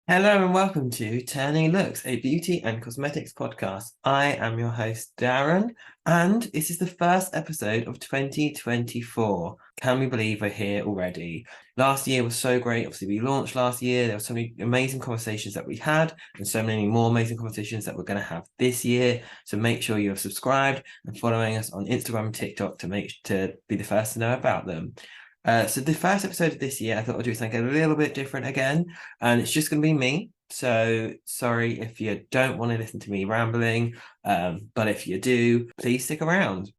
Hello and welcome to Turning Looks, a beauty and cosmetics podcast. I am your host, Darren, and this is the first episode of 2024. Can we believe we're here already? Last year was so great. Obviously, we launched last year. There were so many amazing conversations that we had, and so many more amazing conversations that we're going to have this year. So make sure you're subscribed and following us on Instagram and TikTok to be the first to know about them. So the first episode of this year, I thought I'd do something a little bit different again, and it's just going to be me. So sorry if you don't want to listen to me rambling, but if you do, please stick around.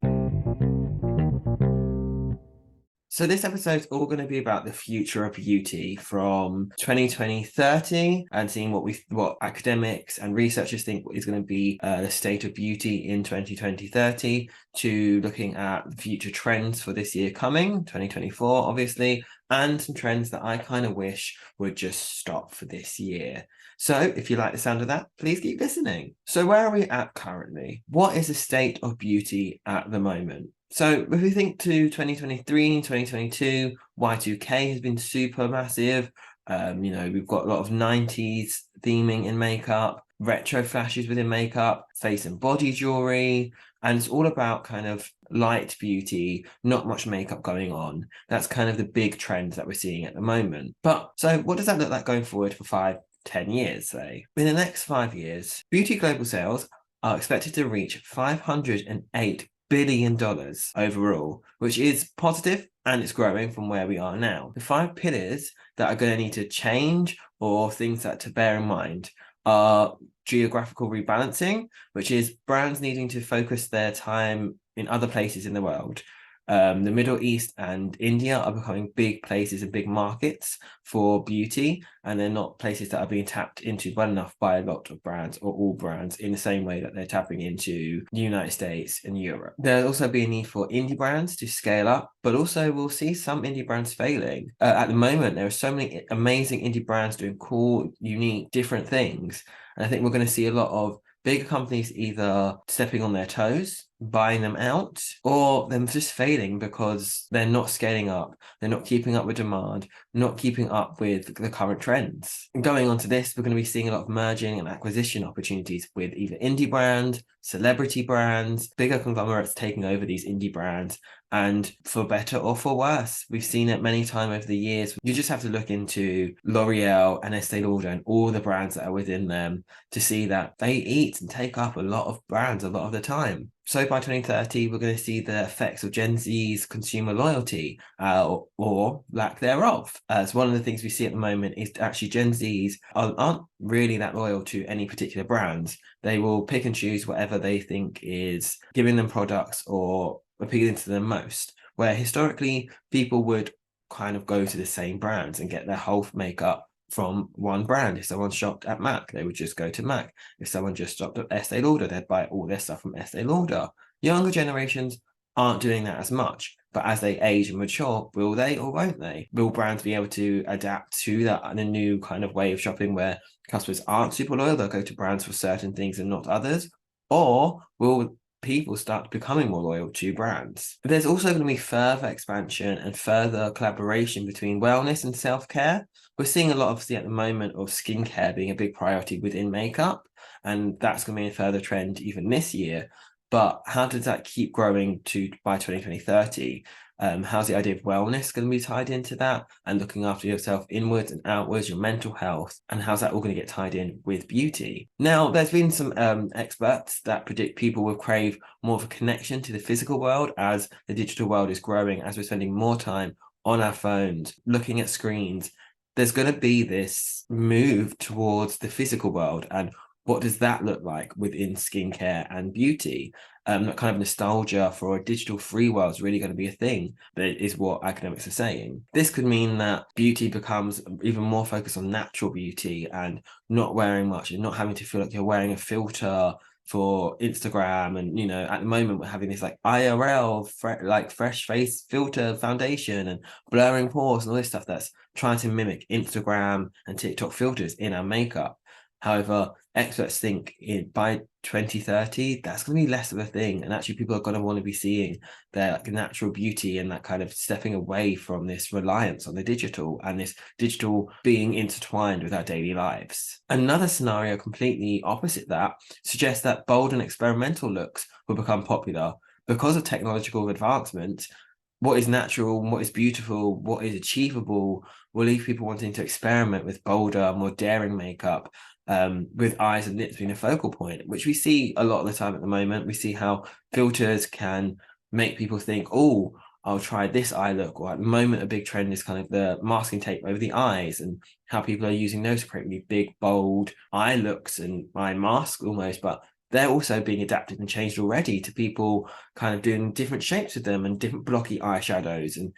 So this episode is all going to be about the future of beauty from 2020-30 and seeing what academics and researchers think is going to be the state of beauty in 2020-30 to looking at the future trends for this year coming, 2024, obviously, and some trends that I kind of wish would just stop for this year. So if you like the sound of that, please keep listening. So where are we at currently? What is the state of beauty at the moment? So if we think to 2023, 2022, Y2K has been super massive. We've got a lot of 90s theming in makeup, retro flashes within makeup, face and body jewelry, and it's all about kind of light beauty, not much makeup going on. That's kind of the big trend that we're seeing at the moment. But so what does that look like going forward for 5-10 years, say? In the next 5 years, beauty global sales are expected to reach $508 billion overall, which is positive and it's growing from where we are now. The 5 pillars that are going to need to change or things that to bear in mind are geographical rebalancing, which is brands needing to focus their time in other places in the world. The Middle East and India are becoming big places and big markets for beauty, and they're not places that are being tapped into well enough by a lot of brands or all brands in the same way that they're tapping into the United States and Europe. There'll also be a need for indie brands to scale up, but also we'll see some indie brands failing. At the moment, there are so many amazing indie brands doing cool, unique, different things. And I think we're going to see a lot of bigger companies either stepping on their toes, buying them out, or them just failing because they're not scaling up, they're not keeping up with demand, not keeping up with the current trends. And going on to this, we're going to be seeing a lot of merging and acquisition opportunities with either indie brands, celebrity brands, bigger conglomerates taking over these indie brands. And for better or for worse, we've seen it many times over the years. You just have to look into L'Oreal and Estee Lauder and all the brands that are within them to see that they eat and take up a lot of brands a lot of the time. So by 2030, we're going to see the effects of Gen Z's consumer loyalty or lack thereof. As one of the things we see at the moment is actually Gen Zs aren't really that loyal to any particular brands. They will pick and choose whatever they think is giving them products or appealing to them most, where historically people would kind of go to the same brands and get their whole makeup from one brand. If someone shopped at MAC, they would just go to MAC. If someone just shopped at Estee Lauder, they'd buy all their stuff from Estee Lauder. Younger generations aren't doing that as much, but as they age and mature, will they or won't they? Will brands be able to adapt to that and a new kind of way of shopping where customers aren't super loyal, they'll go to brands for certain things and not others? Or will people start becoming more loyal to brands? There's also going to be further expansion and further collaboration between wellness and self-care. We're seeing a lot, obviously, at the moment of skincare being a big priority within makeup, and that's going to be a further trend even this year. But how does that keep growing to by 2020-30? How's the idea of wellness going to be tied into that and looking after yourself inwards and outwards, your mental health, and how's that all going to get tied in with beauty? Now, there's been some experts that predict people will crave more of a connection to the physical world as the digital world is growing, as we're spending more time on our phones, looking at screens. There's going to be this move towards the physical world, and what does that look like within skincare and beauty? That kind of nostalgia for a digital-free world is really going to be a thing. That is what academics are saying. This could mean that beauty becomes even more focused on natural beauty and not wearing much and not having to feel like you're wearing a filter for Instagram. And, at the moment, we're having this like IRL, fresh face filter foundation and blurring pores and all this stuff that's trying to mimic Instagram and TikTok filters in our makeup. However, experts think by 2030, that's going to be less of a thing. And actually, people are going to want to be seeing their like, natural beauty and that kind of stepping away from this reliance on the digital and this digital being intertwined with our daily lives. Another scenario completely opposite that suggests that bold and experimental looks will become popular because of technological advancement. What is natural, what is beautiful, what is achievable will leave people wanting to experiment with bolder, more daring makeup, with eyes and lips being a focal point, which we see a lot of the time at the moment. We see how filters can make people think, oh, I'll try this eye look. Or at the moment, a big trend is kind of the masking tape over the eyes and how people are using those to create really big, bold eye looks and eye masks almost. But they're also being adapted and changed already to people kind of doing different shapes with them and different blocky eyeshadows. And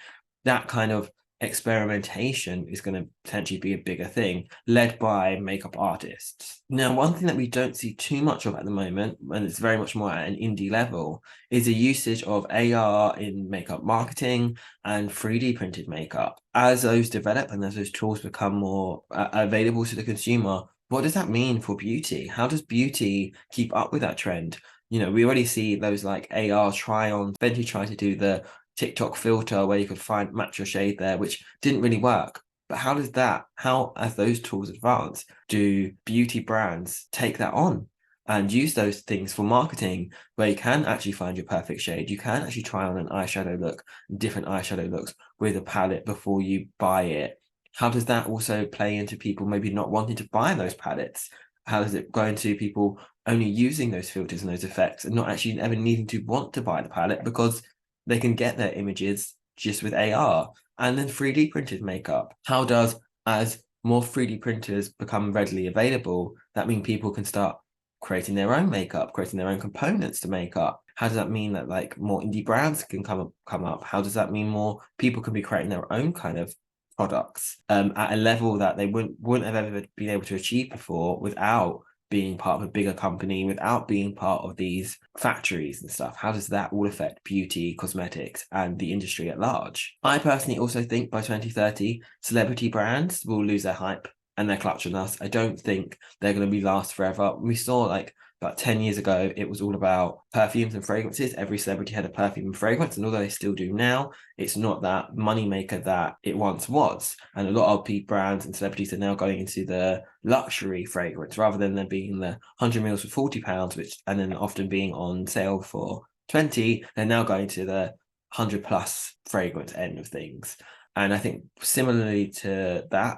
that kind of experimentation is going to potentially be a bigger thing, led by makeup artists. Now, one thing that we don't see too much of at the moment, and it's very much more at an indie level, is the usage of AR in makeup marketing and 3D printed makeup. As those develop and as those tools become more available to the consumer, what does that mean for beauty? How does beauty keep up with that trend? You know, we already see those like AR try-ons. Benji tried to do the TikTok filter where you could match your shade there, which didn't really work. But how, as those tools advance, do beauty brands take that on and use those things for marketing where you can actually find your perfect shade? You can actually try on an eyeshadow look, different eyeshadow looks with a palette before you buy it. How does that also play into people maybe not wanting to buy those palettes? How does it go into people only using those filters and those effects and not actually ever needing to want to buy the palette because they can get their images just with AR? And then 3D printed makeup. How does, as more 3D printers become readily available, that mean people can start creating their own makeup, creating their own components to makeup? How does that mean that like more indie brands can come up? How does that mean more people can be creating their own kind of products at a level that they wouldn't have ever been able to achieve before without being part of a bigger company, without being part of these factories and stuff? How does that all affect beauty, cosmetics, and the industry at large? I personally also think by 2030, celebrity brands will lose their hype and their clutch on us. I don't think they're going to be last forever. We saw like about 10 years ago, it was all about perfumes and fragrances. Every celebrity had a perfume and fragrance. And although they still do now, it's not that moneymaker that it once was. And a lot of brands and celebrities are now going into the luxury fragrance rather than them being the 100 mils for £40, and then often being on sale for 20. They're now going to the 100 plus fragrance end of things. And I think similarly to that,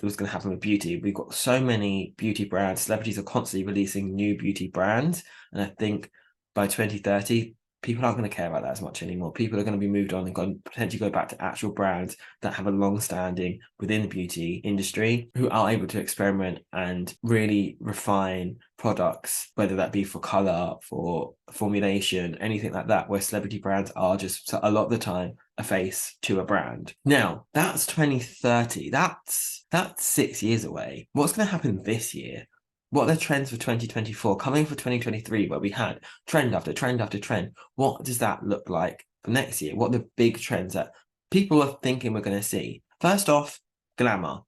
was going to happen with beauty. We've got so many beauty brands. Celebrities are constantly releasing new beauty brands. And I think by 2030, people aren't going to care about that as much anymore. People are going to be moved on and potentially go back to actual brands that have a long standing within the beauty industry, who are able to experiment and really refine products, whether that be for color, for formulation, anything like that, where celebrity brands are just a lot of the time a face to a brand. Now, that's 2030. That's 6 years away. What's going to happen this year? What are the trends for 2024? Coming for 2023, where we had trend after trend after trend. What does that look like for next year? What are the big trends that people are thinking we're going to see? First off, glamour.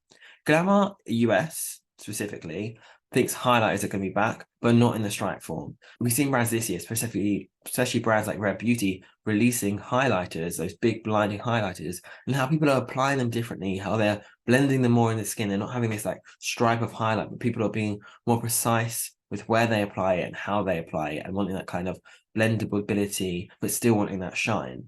Glamour, US specifically, thinks highlighters are going to be back, but not in the stripe form. We've seen brands this year, especially brands like Rare Beauty, releasing highlighters, those big blinding highlighters, and how people are applying them differently, how they're blending them more in the skin. They're not having this like stripe of highlight, but people are being more precise with where they apply it and how they apply it and wanting that kind of blendability, but still wanting that shine.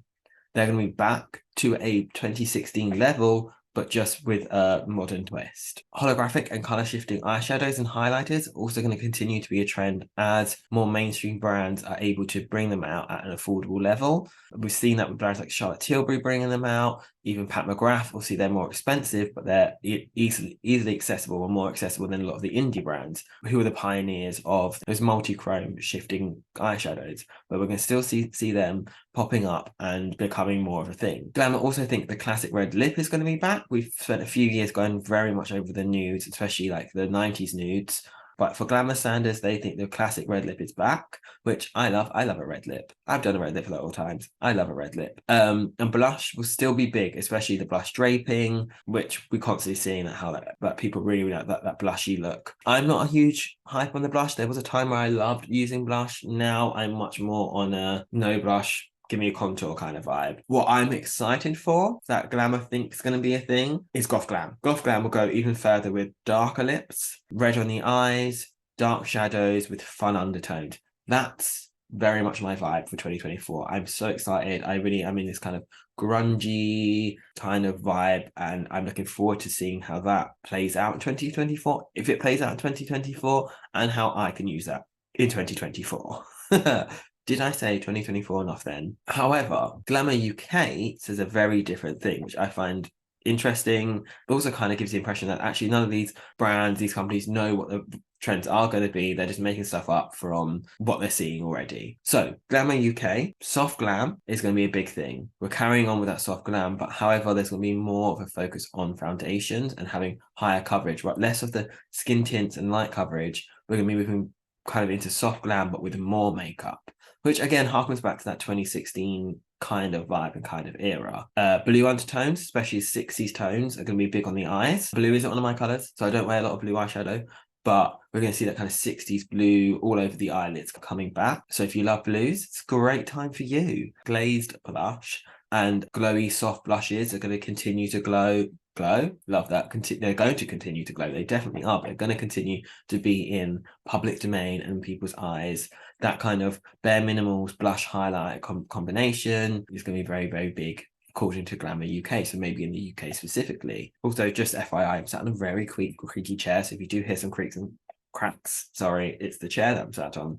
They're going to be back to a 2016 level, but just with a modern twist. Holographic and color shifting eyeshadows and highlighters also going to continue to be a trend as more mainstream brands are able to bring them out at an affordable level. We've seen that with brands like Charlotte Tilbury bringing them out, even Pat McGrath. Obviously, they're more expensive, but they're easily accessible and more accessible than a lot of the indie brands, who are the pioneers of those multi-chrome shifting eyeshadows, but we're going to still see them popping up and becoming more of a thing. Glamour also think the classic red lip is going to be back. We've spent a few years going very much over the nudes, especially like the 90s nudes, But for glamour standards, they think the classic red lip is back, which I love. I love a red lip. I've done a red lip a lot of times. I love a red lip. And blush will still be big, especially the blush draping, which we're constantly seeing how that people really like that blushy look. I'm not a huge hype on the blush. There was a time where I loved using blush. Now I'm much more on a no blush, give me a contour kind of vibe. What I'm excited for, that glamour thinks is going to be a thing, is goth glam. Goth glam will go even further with darker lips, red on the eyes, dark shadows with fun undertones. That's very much my vibe for 2024. I'm so excited. I'm in this kind of grungy kind of vibe, and I'm looking forward to seeing how that plays out in 2024, if it plays out in 2024, and how I can use that in 2024. Did I say 2024 enough then? However, Glamour UK says a very different thing, which I find interesting. It also kind of gives the impression that actually none of these brands, these companies know what the trends are going to be. They're just making stuff up from what they're seeing already. So Glamour UK, soft glam is going to be a big thing. We're carrying on with that soft glam, but however, there's going to be more of a focus on foundations and having higher coverage, right? Less of the skin tints and light coverage. We're going to be moving kind of into soft glam, but with more makeup, which again harkens back to that 2016 kind of vibe and kind of era. Blue undertones, especially 60s tones, are going to be big on the eyes. Blue isn't one of my colors, so I don't wear a lot of blue eyeshadow, but we're going to see that kind of 60s blue all over the eyelids coming back. So if you love blues, it's a great time for you. Glazed blush and glowy soft blushes are going to continue to glow. Love that. They're going to continue to glow. They definitely are. They're going to continue to be in public domain and people's eyes. That kind of bare minimals blush highlight combination is going to be very, very big according to Glamour UK, so maybe in the UK specifically. Also, just FYI, I'm sat on a very creaky chair, so if you do hear some creaks and cracks, sorry, it's the chair that I'm sat on.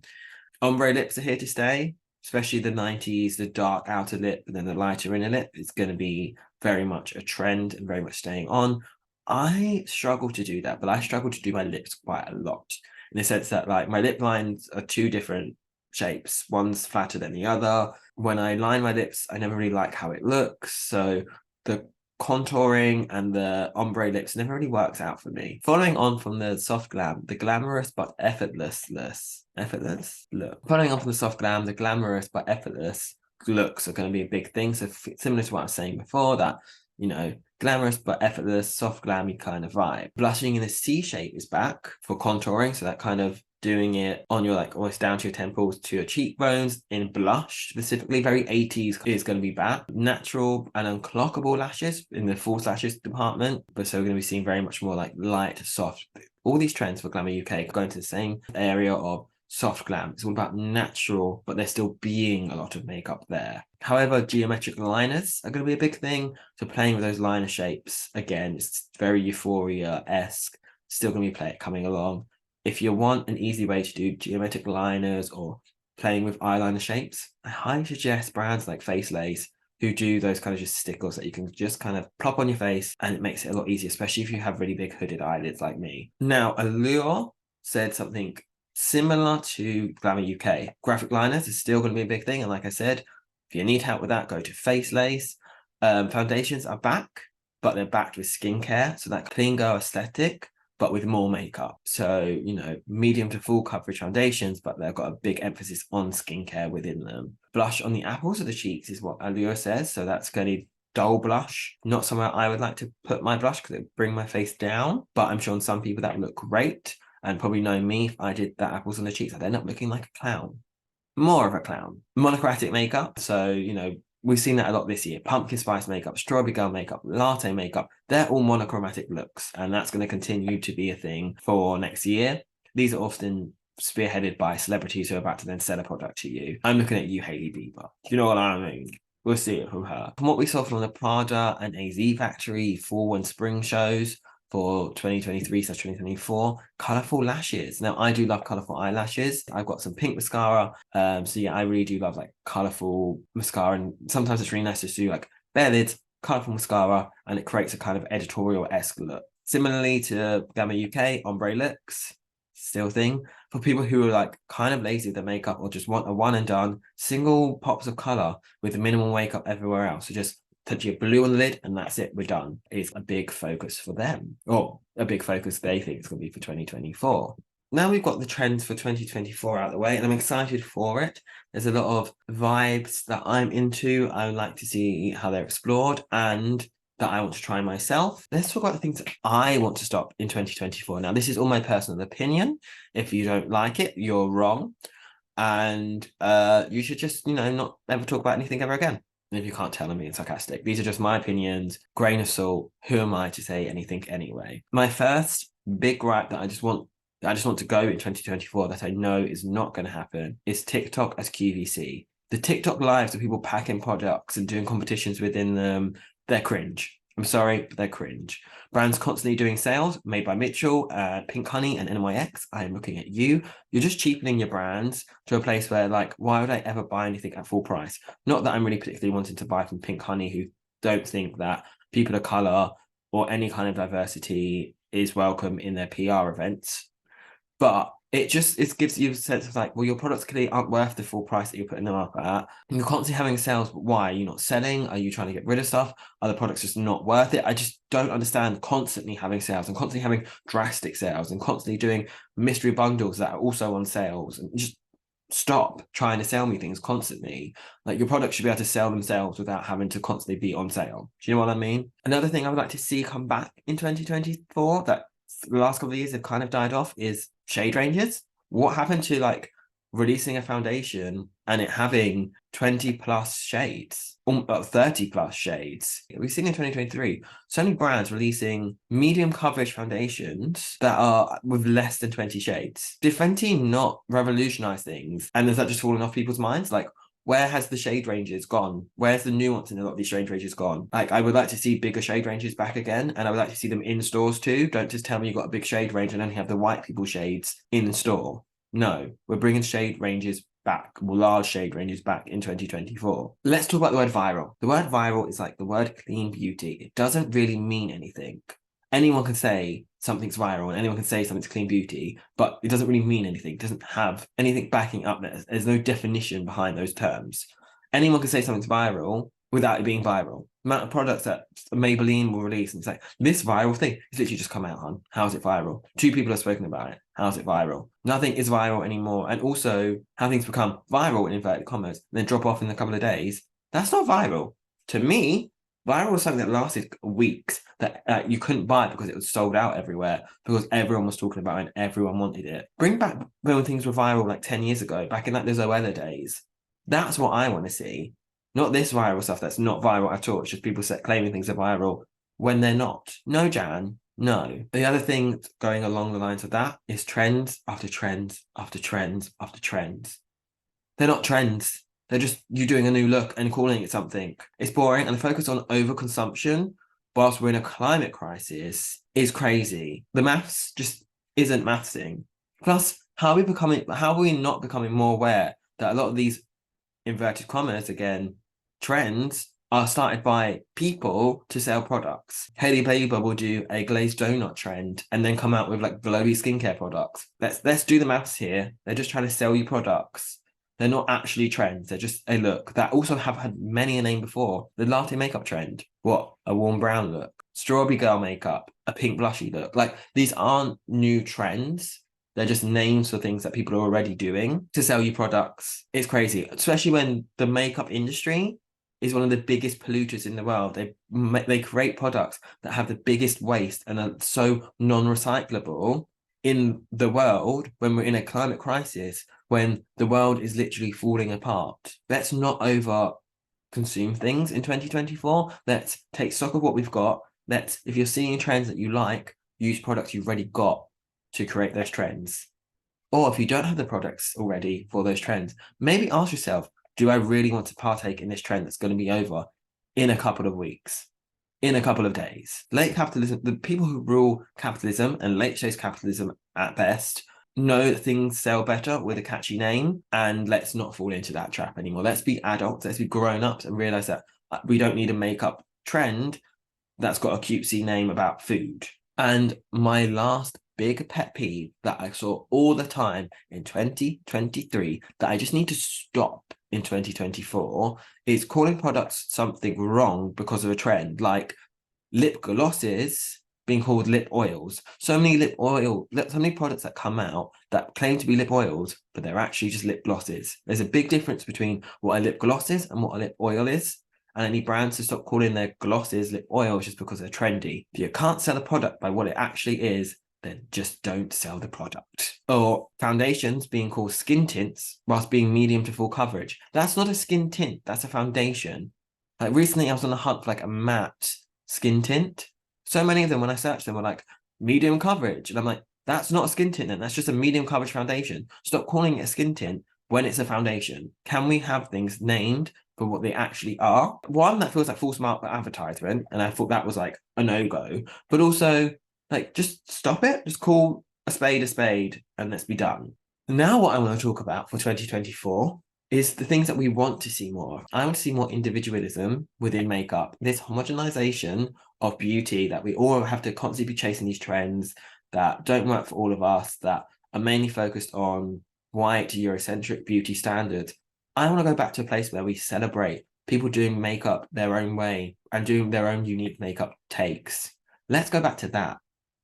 Ombre lips are here to stay, especially the 90s, the dark outer lip and then the lighter inner lip. It's going to be very much a trend and very much staying on. I struggle to do that, but I struggle to do my lips quite a lot, in the sense that like my lip lines are two different shapes. One's flatter than the other. When I line my lips, I never really like how it looks. So the contouring and the ombre lips never really works out for me. Following on from the soft glam, the glamorous but effortless look. Following on from the soft glam, the glamorous but effortless looks are going to be a big thing. So similar to what I was saying before, that, you know, glamorous but effortless, soft glammy kind of vibe. Blushing in a C shape is back for contouring, so that kind of doing it on your like almost down to your temples to your cheekbones in blush specifically, very 80s, is going to be back. Natural and unclockable lashes in the false lashes department, but so we're going to be seeing very much more like light, soft. All these trends for Glamour UK going to the same area of soft glam. It's all about natural, but there's still being a lot of makeup there. However, geometric liners are going to be a big thing. So playing with those liner shapes, again, it's very Euphoria-esque. Still going to be coming along. If you want an easy way to do geometric liners or playing with eyeliner shapes, I highly suggest brands like Face Lace, who do those kind of just stickers that you can just kind of plop on your face, and it makes it a lot easier, especially if you have really big hooded eyelids like me. Now, Allure said something similar to Glamour UK. Graphic liners is still going to be a big thing, and like I said, if you need help with that, go to Face Lace. Foundations are back, but they're backed with skincare, so that clean girl aesthetic, but with more makeup. So, you know, medium to full coverage foundations, but they've got a big emphasis on skincare within them. Blush on the apples of the cheeks is what Allure says. So that's going to be dull blush. Not somewhere I would like to put my blush because it would bring my face down. But I'm sure on some people that would look great. And probably know me, if I did that apples on the cheeks, I'd end up looking like a clown. More of a clown. Monochromatic makeup. So, you know, we've seen that a lot this year. Pumpkin spice makeup, strawberry girl makeup, latte makeup, they're all monochromatic looks. And that's going to continue to be a thing for next year. These are often spearheaded by celebrities who are about to then sell a product to you. I'm looking at you, Hailey Bieber. You know what I mean? We'll see it from her. From what we saw from the Prada and AZ Factory fall and spring shows for 2023/2024, colourful lashes. Now, I do love colourful eyelashes. I've got some pink mascara. So yeah, I really do love like colourful mascara. And sometimes it's really nice to do like bare lids, colourful mascara, and it creates a kind of editorial-esque look. Similarly to Glamour UK, ombre looks, still a thing. For people who are like kind of lazy with their makeup or just want a one and done, single pops of colour with minimal makeup everywhere else. So just touch your blue on the lid and that's it, we're done. It's a big focus for them, or a big focus they think it's going to be for 2024. now we've got the trends for 2024 out of the way, and I'm excited for it. There's a lot of vibes that I'm into. I would like to see how they're explored and that I want to try myself. Let's talk about the things that I want to stop in 2024. Now, this is all my personal opinion. If you don't like it, you're wrong. And you should just, not ever talk about anything ever again. And if you can't tell, I'm being sarcastic. These are just my opinions, grain of salt. Who am I to say anything anyway? My first big gripe that I just want to go in 2024 that I know is not going to happen is TikTok as QVC. The TikTok lives of people packing products and doing competitions within them, they're cringe. I'm sorry, but they're cringe. Brands constantly doing sales made by Mitchell, Pink Honey, and NYX. I am looking at you. You're just cheapening your brands to a place where, like, why would I ever buy anything at full price? Not that I'm really particularly wanting to buy from Pink Honey, who don't think that people of color or any kind of diversity is welcome in their PR events. But it gives you a sense of like, well, your products clearly aren't worth the full price that you're putting them up at. You're constantly having sales, but why? Are you not selling? Are you trying to get rid of stuff? Are the products just not worth it? I just don't understand constantly having sales and constantly having drastic sales and constantly doing mystery bundles that are also on sales, and just stop trying to sell me things constantly. Like, your products should be able to sell themselves without having to constantly be on sale. Do you know what I mean? Another thing I would like to see come back in 2024 that the last couple of years have kind of died off is shade ranges. What happened to like releasing a foundation and it having 20 plus shades, 30 plus shades? We've seen in 2023 so many brands releasing medium coverage foundations that are with less than 20 shades. Did Fenty not revolutionize things? And has that just fallen off people's minds? Like, where has the shade ranges gone? Where's the nuance in a lot of these shade ranges gone? Like, I would like to see bigger shade ranges back again, and I would like to see them in stores too. Don't just tell me you've got a big shade range and only have the white people shades in the store. No, we're bringing shade ranges back, large shade ranges back in 2024. Let's talk about the word viral. The word viral is like the word clean beauty. It doesn't really mean anything. Anyone can say something's viral and anyone can say something's clean beauty, but it doesn't really mean anything. It doesn't have anything backing up. There's no definition behind those terms. Anyone can say something's viral without it being viral. The amount of products that Maybelline will release and say, this viral thing is literally just come out, hon. How's it viral? 2 people have spoken about it. How's it viral? Nothing is viral anymore. And also, how things become viral in inverted commas and then drop off in a couple of days, that's not viral. To me, viral was something that lasted weeks, that you couldn't buy because it was sold out everywhere, because everyone was talking about it and everyone wanted it. Bring back when things were viral like 10 years ago, back in like the Zoella days. That's what I want to see. Not this viral stuff that's not viral at all. It's just people claiming things are viral when they're not. No, Jan, no. The other thing going along the lines of that is trends after trends after trends after trends. They're not trends. They're just you doing a new look and calling it something. It's boring, and the focus on overconsumption whilst we're in a climate crisis is crazy. The maths just isn't mathsing. Plus, how are we not becoming more aware that a lot of these inverted commas again, trends are started by people to sell products. Hailey Bieber will do a glazed donut trend and then come out with like glowy skincare products. Let's do the maths here. They're just trying to sell you products. They're not actually trends. They're just a look that also have had many a name before. The latte makeup trend. What? A warm brown look. Strawberry girl makeup. A pink blushy look. Like, these aren't new trends. They're just names for things that people are already doing to sell you products. It's crazy, especially when the makeup industry is one of the biggest polluters in the world. They create products that have the biggest waste and are so non-recyclable in the world when we're in a climate crisis, when the world is literally falling apart. Let's not over consume things in 2024. Let's take stock of what we've got. If you're seeing trends that you like, use products you've already got to create those trends. Or if you don't have the products already for those trends, maybe ask yourself, do I really want to partake in this trend that's going to be over in a couple of weeks, in a couple of days? Late capitalism, the people who rule capitalism and late stage capitalism at best, know that things sell better with a catchy name, and let's not fall into that trap anymore. Let's be adults, let's be grown-ups and realize that we don't need a makeup trend that's got a cutesy name about food. And my last big pet peeve that I saw all the time in 2023 that I just need to stop in 2024 is calling products something wrong because of a trend. Like, lip glosses being called lip oils. So many products that come out that claim to be lip oils, but they're actually just lip glosses. There's a big difference between what a lip gloss is and what a lip oil is. And any brands to stop calling their glosses lip oils just because they're trendy. If you can't sell a product by what it actually is, then just don't sell the product. Or foundations being called skin tints whilst being medium to full coverage. That's not a skin tint, that's a foundation. Like recently I was on the hunt for like a matte skin tint. So many of them, when I searched them, were like medium coverage. And I'm like, that's not a skin tint then, that's just a medium coverage foundation. Stop calling it a skin tint when it's a foundation. Can we have things named for what they actually are? One, that feels like false mark advertisement, and I thought that was like a no-go. But also, like, just stop it. Just call a spade, and let's be done. Now, what I want to talk about for 2024 is the things that we want to see more of. I want to see more individualism within makeup. This homogenization of beauty that we all have to constantly be chasing these trends that don't work for all of us, that are mainly focused on white Eurocentric beauty standards. I want to go back to a place where we celebrate people doing makeup their own way and doing their own unique makeup takes. Let's go back to that.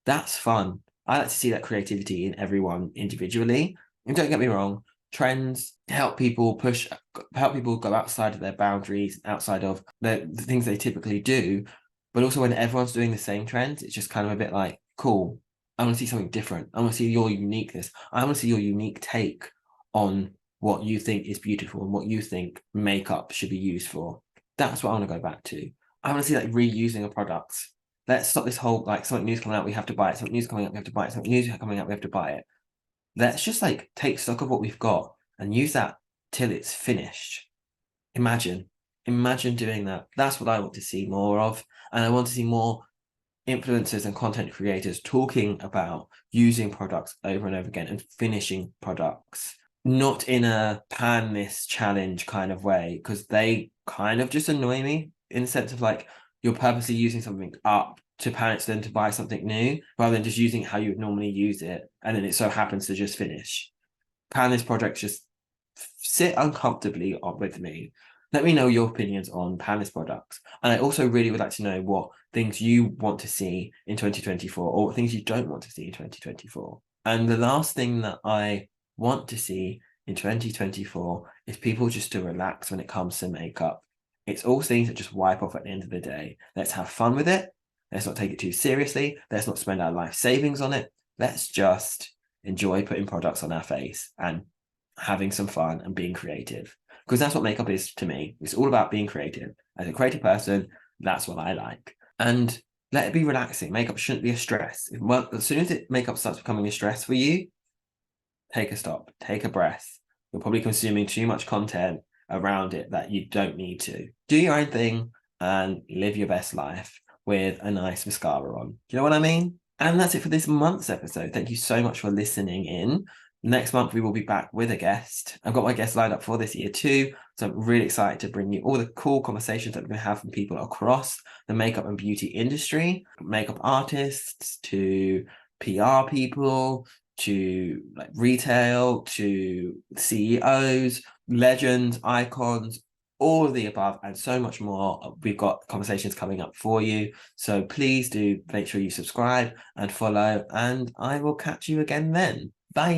That's fun. I like to see that creativity in everyone individually. And don't get me wrong, trends help people go outside of their boundaries, outside of the things they typically do. But also when everyone's doing the same trends, it's just kind of a bit like, cool, I want to see something different. I want to see your uniqueness. I want to see your unique take on what you think is beautiful and what you think makeup should be used for. That's what I want to go back to. I want to see like reusing of products. Let's stop this whole like something new's coming out, we have to buy it. Something new's coming out, we have to buy it. Something new's coming out, we have to buy it. Let's just like take stock of what we've got and use that till it's finished. Imagine doing that. That's what I want to see more of. And I want to see more influencers and content creators talking about using products over and over again and finishing products, not in a pan this challenge kind of way, because they kind of just annoy me in the sense of like you're purposely using something up to pan it to then to buy something new rather than just using it how you would normally use it and then it so happens to just finish. Pan this project just sit uncomfortably with me. Let me know your opinions on Palace products. And I also really would like to know what things you want to see in 2024 or what things you don't want to see in 2024. And the last thing that I want to see in 2024 is people just to relax when it comes to makeup. It's all things that just wipe off at the end of the day. Let's have fun with it. Let's not take it too seriously. Let's not spend our life savings on it. Let's just enjoy putting products on our face and having some fun and being creative. Because that's what makeup is to me. It's all about being creative. As a creative person, that's what I like. And let it be relaxing. Makeup shouldn't be a stress. As soon as makeup starts becoming a stress for you, take a stop, take a breath. You're probably consuming too much content around it that you don't need to. Do your own thing and live your best life with a nice mascara on. Do you know what I mean? And that's it for this month's episode. Thank you so much for listening in. Next month, we will be back with a guest. I've got my guests lined up for this year too. So I'm really excited to bring you all the cool conversations that we're going to have from people across the makeup and beauty industry, makeup artists to PR people, to like retail, to CEOs, legends, icons, all of the above and so much more. We've got conversations coming up for you. So please do make sure you subscribe and follow, and I will catch you again then. Bye.